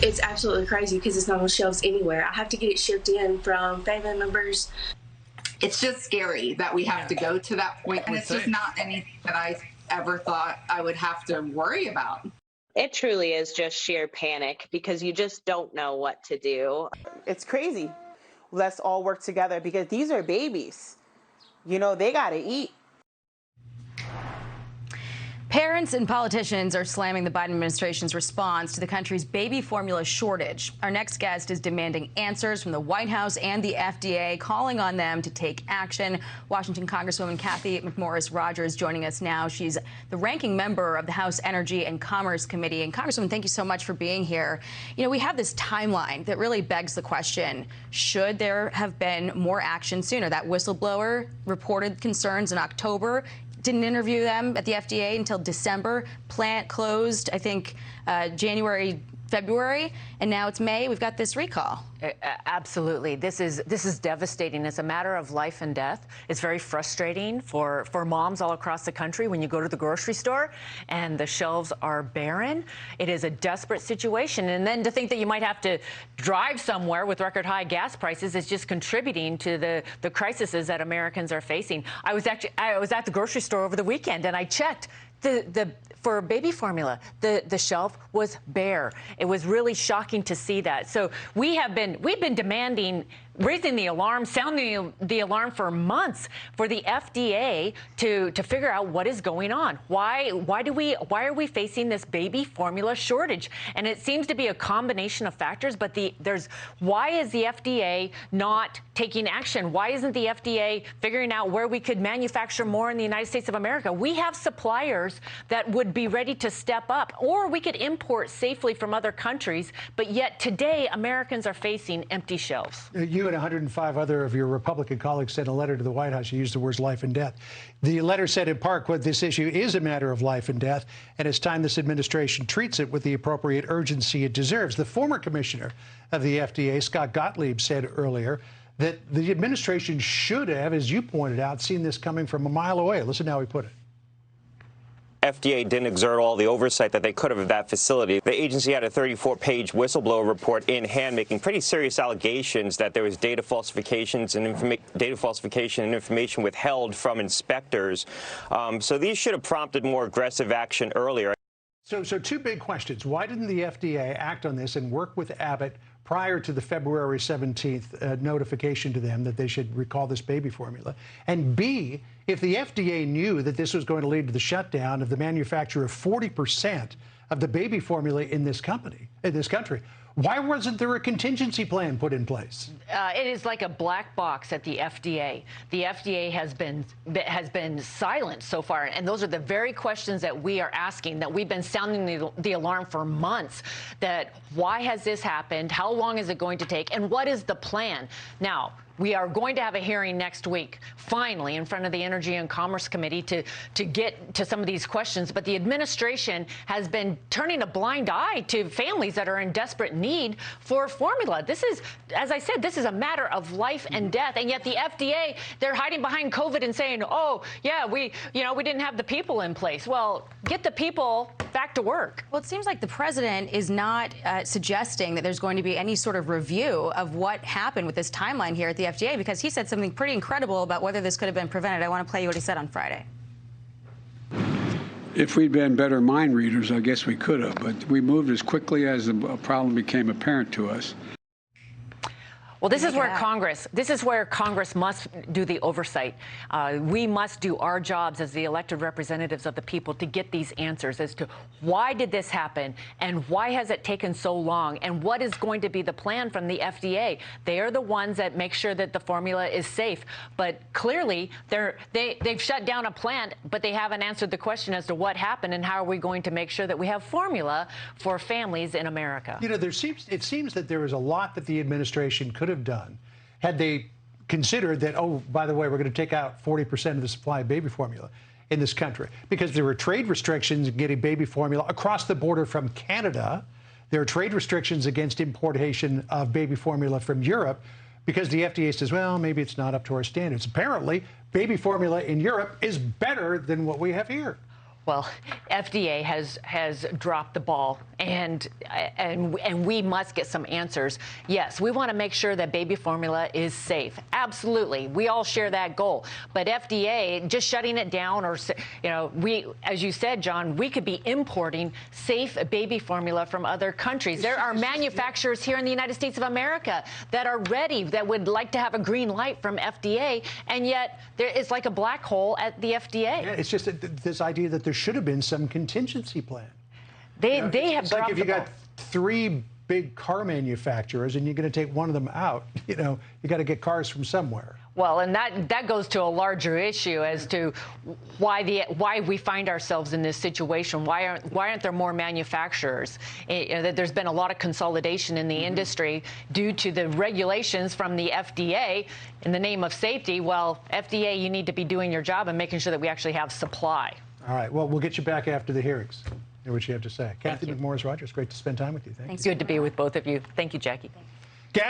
It's absolutely crazy because it's not on shelves anywhere. I have to get it shipped in from family members. It's just scary that we have to go to that point, and it's just not anything that I ever thought I would have to worry about. It truly is just sheer panic because you just don't know what to do. It's crazy. Let's all work together because these are babies. You know, they got to eat. Parents and politicians are slamming the Biden administration's response to the country's baby formula shortage. Our next guest is demanding answers from the White House and the FDA, calling on them to take action. Washington Congresswoman Cathy McMorris Rodgers joining us now. She's the ranking member of the House Energy and Commerce Committee. And Congresswoman, thank you so much for being here. You know, we have this timeline that really begs the question, should there have been more action sooner? That whistleblower reported concerns in October. Didn't interview them at the FDA until December. Plant closed, I think, January, February, and now it's May. We've got this recall. Absolutely. This is devastating. It's a matter of life and death. It's very frustrating for moms all across the country when you go to the grocery store and the shelves are barren. It is a desperate situation. And then to think that you might have to drive somewhere with record high gas prices is just contributing to the crises that Americans are facing. I was at the grocery store over the weekend and I checked for baby formula, the shelf was bare. It was really shocking to see that. So we've been demanding, raising the alarm, sounding the alarm for months for the FDA to figure out what is going on. Why are we facing this baby formula shortage? And it seems to be a combination of factors, but why is the FDA not taking action? Why isn't the FDA figuring out where we could manufacture more in the United States of America? We have suppliers that would be ready to step up, or we could import safely from other countries, but yet today Americans are facing empty shelves. You and 105 other of your Republican colleagues sent a letter to the White House. You used the words life and death. The letter said in part, quote, this issue is a matter of life and death, and it's time this administration treats it with the appropriate urgency it deserves. The former commissioner of the FDA, Scott Gottlieb, said earlier that the administration should have, as you pointed out, seen this coming from a mile away. Listen to how he put it. FDA didn't exert all the oversight that they could have of that facility. The agency had a 34-page whistleblower report in hand, making pretty serious allegations that there was data falsification and information withheld from inspectors. So these should have prompted more aggressive action earlier. So two big questions. Why didn't the FDA act on this and work with Abbott prior to the February 17th notification to them that they should recall this baby formula? And B, if the FDA knew that this was going to lead to the shutdown of the manufacture of 40% of the baby formula in this country, why wasn't there a contingency plan put in place? It is like a black box at the FDA. The FDA has been silent so far, and those are the very questions that we are asking, that we've been sounding the alarm for months, that why has this happened, how long is it going to take, and what is the plan? Now, we are going to have a hearing next week, finally, in front of the Energy and Commerce Committee to get to some of these questions. But the administration has been turning a blind eye to families that are in desperate need for formula. This is, as I said, this is a matter of life and death. And yet the FDA, they're hiding behind COVID and saying, oh, yeah, we didn't have the people in place. Well, get the people back to work. Well, it seems like the president is not suggesting that there's going to be any sort of review of what happened with this timeline here at the FDA, because he said something pretty incredible about whether this could have been prevented. I want to play you what he said on Friday. If we'd been better mind readers, I guess we could have, but we moved as quickly as the problem became apparent to us. Well, this is where Congress must do the oversight. We must do our jobs as the elected representatives of the people to get these answers as to why did this happen and why has it taken so long and what is going to be the plan from the FDA. They are the ones that make sure that the formula is safe. But clearly, they've shut down a plant, but they haven't answered the question as to what happened and how are we going to make sure that we have formula for families in America. You know, it seems that there is a lot that the administration could have done had they considered that, oh, by the way, we're going to take out 40% of the supply of baby formula in this country, because there were trade restrictions getting baby formula across the border from Canada. There are trade restrictions against importation of baby formula from Europe because the FDA says, well, maybe it's not up to our standards. Apparently, baby formula in Europe is better than what we have here. Well, FDA has dropped the ball, and we must get some answers. Yes, we want to make sure that baby formula is safe. Absolutely, we all share that goal. But FDA just shutting it down, or as you said, John, we could be importing safe baby formula from other countries. There are manufacturers here in the United States of America that are ready, that would like to have a green light from FDA, and yet it's like a black hole at the FDA. Yeah, it's just this idea that there should have been some contingency plan. They have it's like dropped if you the ball. got 3 big car manufacturers and you're going to take one of them out, you got to get cars from somewhere. Well, and that goes to a larger issue as to why we find ourselves in this situation. Why aren't there more manufacturers? There's been a lot of consolidation in the industry due to the regulations from the FDA in the name of safety. Well, FDA, you need to be doing your job and making sure that we actually have supply. All right. Well, we'll get you back after the hearings. Hear what you have to say. Cathy McMorris Rodgers, great to spend time with you. Thank you. Good to be with both of you. Thank you, Jackie.